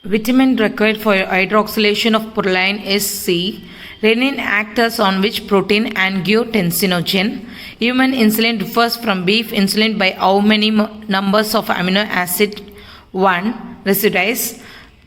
Vitamin required for hydroxylation of proline is C. Renin acts on which protein? Angiotensinogen. Human insulin differs from beef insulin by how many numbers of amino acid? 1. Residues.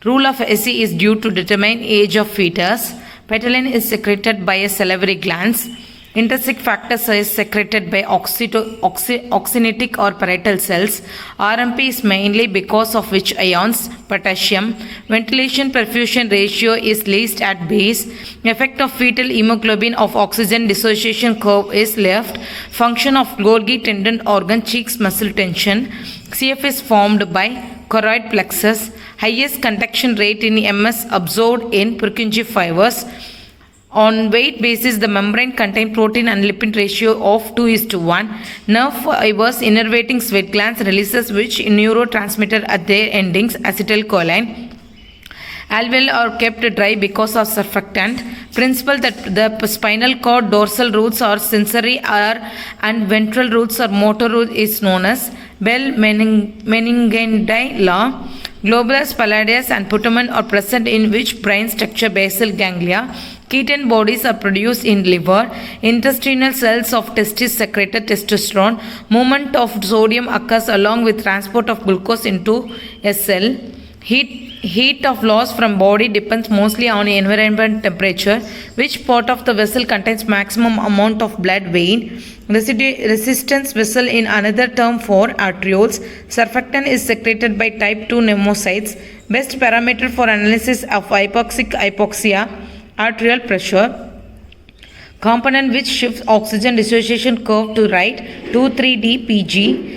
Rule of SE is due to determine age of fetus. Petalin is secreted by a salivary glands. Intrinsic factors is secreted by oxynitic or parietal cells. RMP is mainly because of which ions? Potassium. Ventilation perfusion ratio is least at base. Effect of fetal hemoglobin of oxygen dissociation curve is left. Function of Golgi tendon organ cheeks muscle tension. CF is formed by choroid plexus. Highest conduction rate in MS observed in Purkinje fibers. On weight basis, the membrane contains protein and lipid ratio of 2:1. Nerve fibers innervating sweat glands releases which neurotransmitter at their endings? Acetylcholine. Alveoli are kept dry because of surfactant. Principle that the spinal cord dorsal roots are sensory and ventral roots are motor roots is known as Bell-Meningendi law. Globulus pallidus and putamen are present in which brain structure? Basal ganglia. Ketone bodies are produced in liver. Intestinal cells of testis secreted testosterone. Movement of sodium occurs along with transport of glucose into a cell. Heat of loss from body depends mostly on environment temperature. Which part of the vessel contains maximum amount of blood? Vein. Resistance vessel in another term for arterioles. Surfactant is secreted by type 2 pneumocytes. Best parameter for analysis of hypoxia. Arterial pressure. Component which shifts oxygen dissociation curve to right? 2,3-D-Pg.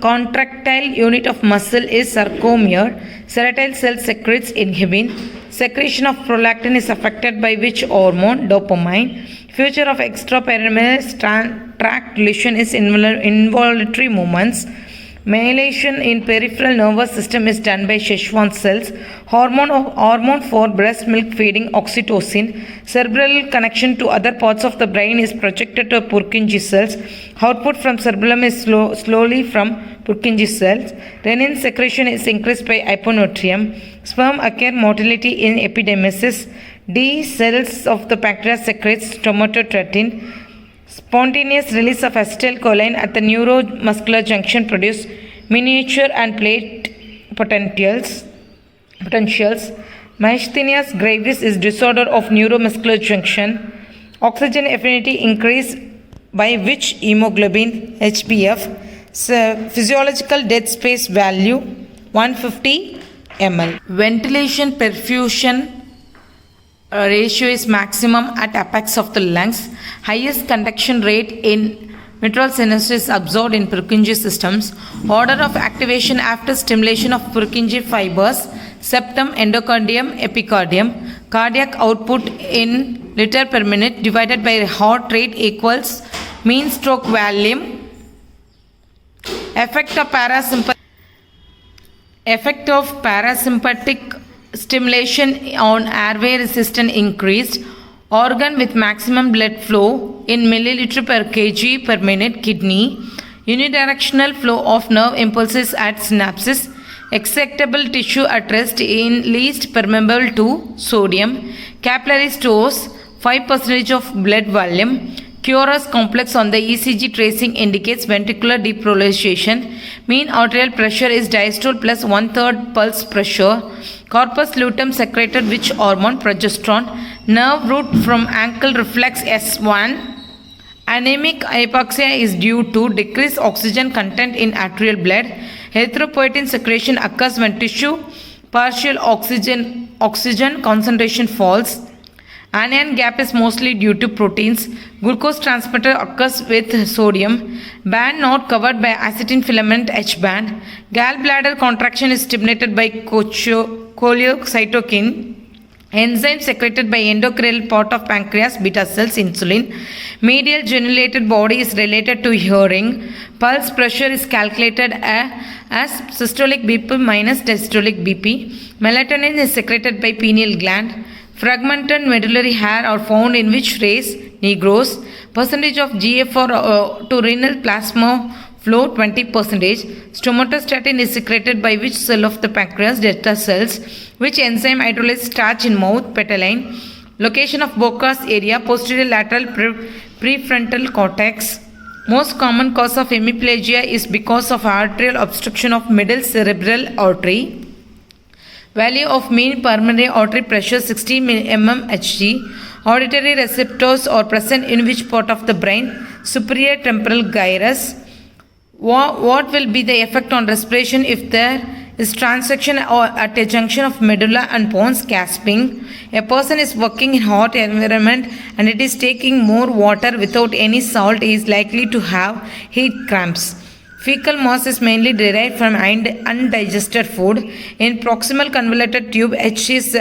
Contractile unit of muscle is sarcomere. Cerebral cell secretes inhibin. Secretion of prolactin is affected by which hormone? Dopamine. Future of extrapyramidal tract lesion is involuntary movements. Myelination in peripheral nervous system is done by Schwann cells. Hormone for breast milk feeding, oxytocin. Cerebral connection to other parts of the brain is projected to Purkinje cells. Output from cerebellum is slowly from Purkinje cells. Renin secretion is increased by hyponatremia. Sperm acquire motility in epidermis. D cells of the pancreas secretes stomatostatin. Spontaneous release of acetylcholine at the neuromuscular junction produce miniature and plate potentials. Myasthenia gravis is disorder of neuromuscular junction. Oxygen affinity increase by which hemoglobin? HbF. Physiological dead space value 150 ml. Ventilation perfusion ratio is maximum at apex of the lungs. Highest conduction rate in mitral sinus is observed in Purkinje systems. Order of activation after stimulation of Purkinje fibers: septum, endocardium, epicardium. Cardiac output in liter per minute divided by heart rate equals mean stroke volume. Effect of parasympathetic stimulation on airway resistance increased. Organ with maximum blood flow in milliliter per kg per minute? Kidney. Unidirectional flow of nerve impulses at synapses. Excitable tissue at rest in least permeable to sodium. Capillary stores 5% of blood volume. Curious complex on the ECG tracing indicates ventricular depolarization. Mean arterial pressure is diastole plus 1/3 pulse pressure. Corpus luteum secreted which hormone? Progesterone. Nerve root from ankle reflex S1. Anemic hypoxia is due to decreased oxygen content in arterial blood. Erythropoietin secretion occurs when tissue partial oxygen concentration falls. Anion gap is mostly due to proteins. Glucose transmitter occurs with sodium. Band not covered by actin filament H band. Gallbladder contraction is stimulated by choleocytokine. Enzyme secreted by endocrine part of pancreas, beta cells, insulin. Medial generated body is related to hearing. Pulse pressure is calculated as systolic BP minus diastolic BP. Melatonin is secreted by pineal gland. Fragmented medullary hair are found in which race? Negroes. Percentage of GFR to renal plasma flow 20%. Somatostatin is secreted by which cell of the pancreas? Delta cells. Which enzyme hydrolyzes starch in mouth? Petaline. Location of Broca's area? Posterior lateral prefrontal cortex. Most common cause of hemiplegia is because of arterial obstruction of middle cerebral artery. Value of mean pulmonary artery pressure 60 mmHg. Auditory receptors are present in which part of the brain? Superior temporal gyrus. What will be the effect on respiration if there is transaction or at a junction of medulla and pons? Gasping. A person is working in hot environment and it is taking more water without any salt is likely to have heat cramps. Fecal mass is mainly derived from undigested food. In proximal convoluted tube, H is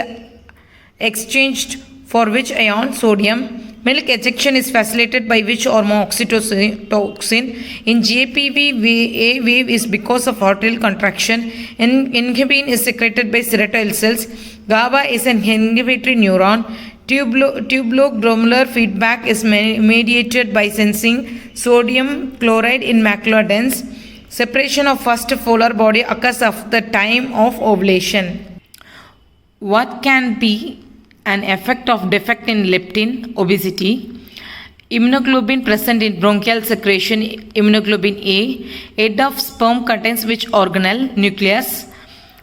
exchanged for which ion? Sodium. Milk ejection is facilitated by which hormone? Oxytocin. In GAPV, A wave is because of arterial contraction. Inhibin is secreted by cerebral cells. GABA is an inhibitory neuron. Tuberoglomerular feedback is mediated by sensing sodium chloride in macula dense. Separation of first polar body occurs at the time of ovulation. What can be an effect of defect in leptin? Obesity. Immunoglobulin present in bronchial secretion. Immunoglobulin A. Head of sperm contains which organelle? Nucleus.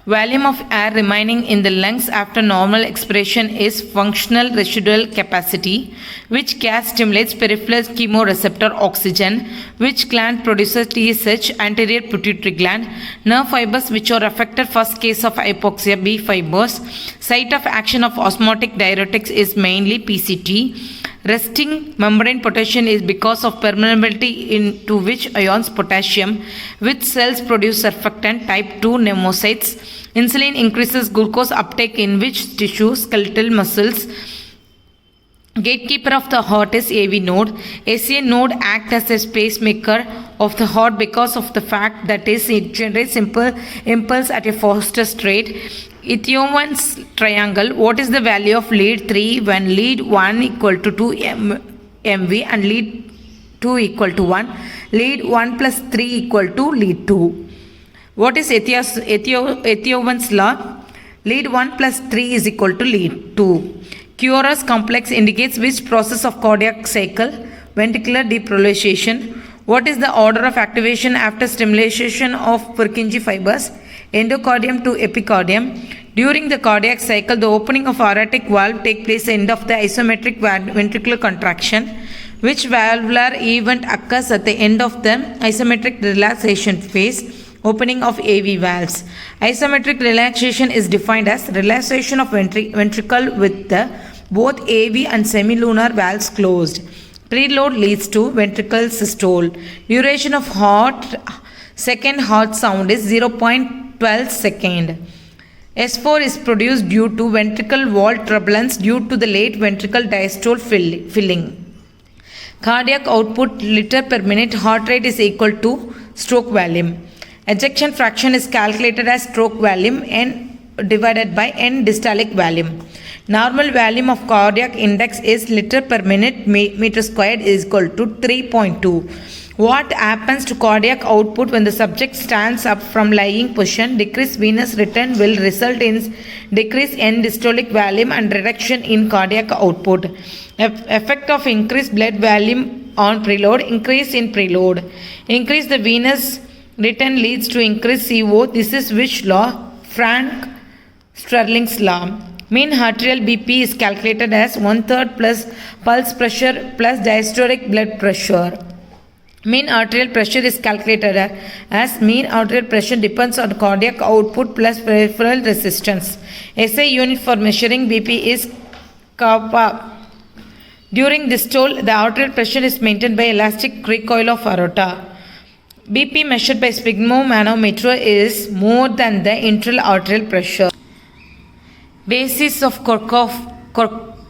Volume of air remaining in the lungs after normal expiration is functional residual capacity. Which gas stimulates peripheral chemoreceptor? Oxygen. Which gland produces TSH? Anterior pituitary gland. Nerve fibers which are affected first case of hypoxia? B fibers. Site of action of osmotic diuretics is mainly PCT. Resting membrane potential is because of permeability into which ions? Potassium. Which cells produce surfactant? Type 2 pneumocytes. Insulin increases glucose uptake in which tissue? Skeletal muscles. Gatekeeper of the heart is AV node. SCA node acts as a pacemaker of the heart because of the fact that it generates simple impulse at a fastest rate. Ethiopian's triangle. What is the value of lead 3 when lead 1 equal to 2 MV and lead 2 equal to 1? Lead 1 plus 3 equal to lead 2. What is Ethiopian's law? Lead 1 plus 3 is equal to lead 2. Curious complex indicates which process of cardiac cycle? Ventricular depolarization. What is the order of activation after stimulation of Purkinje fibers? Endocardium to epicardium. During the cardiac cycle, the opening of aortic valve takes place at the end of the isometric ventricular contraction. Which valvular event occurs at the end of the isometric relaxation phase? Opening of AV valves. Isometric relaxation is defined as relaxation of ventricle with the both AV and semilunar valves closed. Preload leads to ventricle systole. Duration of second heart sound is 0.12 second. S4 is produced due to ventricle wall turbulence due to the late ventricle diastole filling. Cardiac output liter per minute. Heart rate is equal to stroke volume. Ejection fraction is calculated as stroke volume n divided by n dystolic volume. Normal volume of cardiac index is liter per minute meter squared is equal to 3.2. What happens to cardiac output when the subject stands up from lying position? Decreased venous return will result in decrease in dystolic volume and reduction in cardiac output. Effect of increased blood volume on preload. Increase in preload. Increase the venous return leads to increased CO. This is which law? Frank Stirling's law. Mean arterial BP is calculated as 1/3 plus pulse pressure plus diastolic blood pressure. Mean arterial pressure is calculated as mean arterial pressure depends on cardiac output plus peripheral resistance. SI unit for measuring BP is kappa. During dystole, the arterial pressure is maintained by elastic recoil of aorta. BP measured by sphygmomanometer is more than the internal arterial pressure. Basis of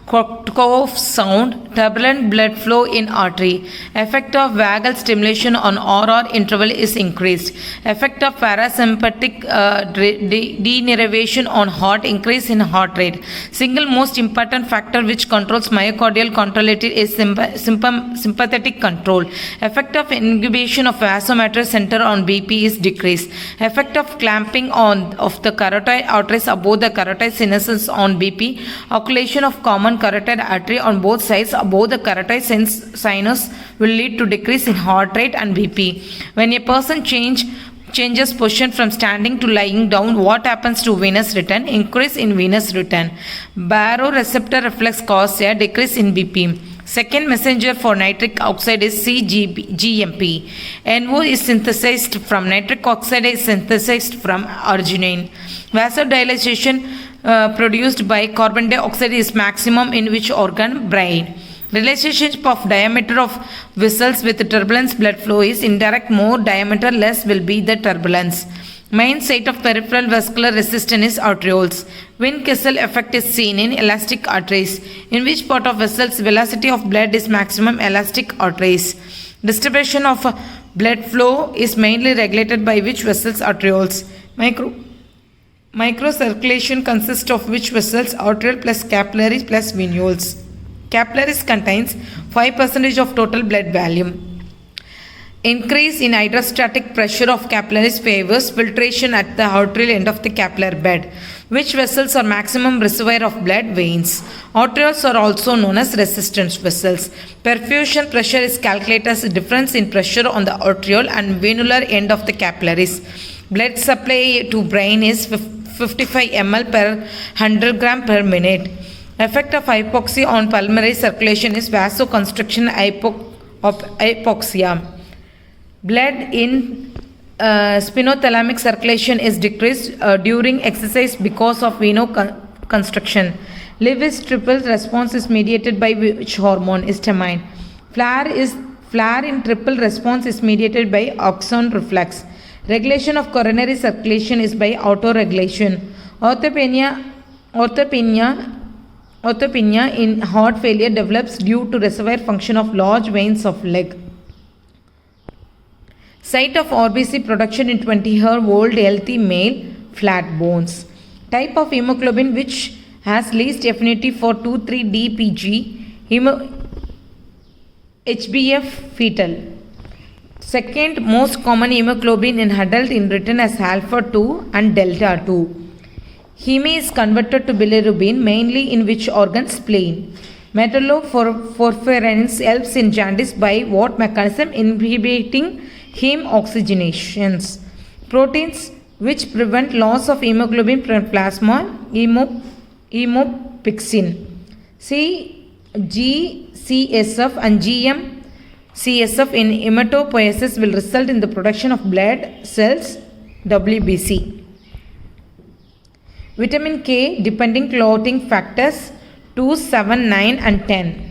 cough sound, turbulent blood flow in artery. Effect of vagal stimulation on RR interval is increased. Effect of parasympathetic denervation on heart, increase in heart rate. Single most important factor which controls myocardial contractility is sympathetic control. Effect of inhibition of vasomotor center on BP is decreased. Effect of clamping of the carotid arteries above the carotid sinus on BP. Occlusion of common carotid artery on both sides above the carotid sinus will lead to decrease in heart rate and BP. When a person changes position from standing to lying down, what happens to venous return? Increase in venous return. Baroreceptor reflex causes a decrease in BP. Second messenger for nitric oxide is CGMP. NO is synthesized from nitric oxide is synthesized from arginine. Vasodilation produced by carbon dioxide is maximum in which organ? Brain. Relationship of diameter of vessels with turbulence blood flow is indirect. More diameter, less will be the turbulence. Main site of peripheral vascular resistance is arterioles. Wien-Kessel effect is seen in elastic arteries. In which part of vessels velocity of blood is maximum? Elastic arteries. Distribution of blood flow is mainly regulated by which vessels? Arterioles. Microcirculation consists of which vessels? Arterial plus capillary plus venules. Capillaries contains 5% of total blood volume. Increase in hydrostatic pressure of capillaries favors filtration at the arterial end of the capillary bed. Which vessels are maximum reservoir of blood? Veins. Arterioles are also known as resistance vessels. Perfusion pressure is calculated as the difference in pressure on the arterial and venular end of the capillaries. Blood supply to brain is 55 ml per 100 gram per minute. Effect of hypoxia on pulmonary circulation is vasoconstriction of hypoxia. Blood in spinothalamic circulation is decreased during exercise because of vasoconstriction. Lewis triple response is mediated by which hormone? Histamine. Flare in triple response is mediated by axon reflex. Regulation of coronary circulation is by autoregulation. Orthopnea in heart failure develops due to reservoir function of large veins of leg. Site of RBC production in 20-year-old healthy male, flat bones. Type of hemoglobin which has least affinity for 2,3-DPG, HbF fetal. Second most common hemoglobin in adult in written as alpha 2 and delta 2. Heme is converted to bilirubin mainly in which organ? Spleen. Metalloporphyrins helps in jaundice by what mechanism? Inhibiting heme oxygenations. Proteins which prevent loss of hemoglobin from plasma? Hemopixin. GCSF and GM-CSF in hematopoiesis will result in the production of blood cells, WBC. Vitamin K depending clotting factors 2, 7, 9 and 10.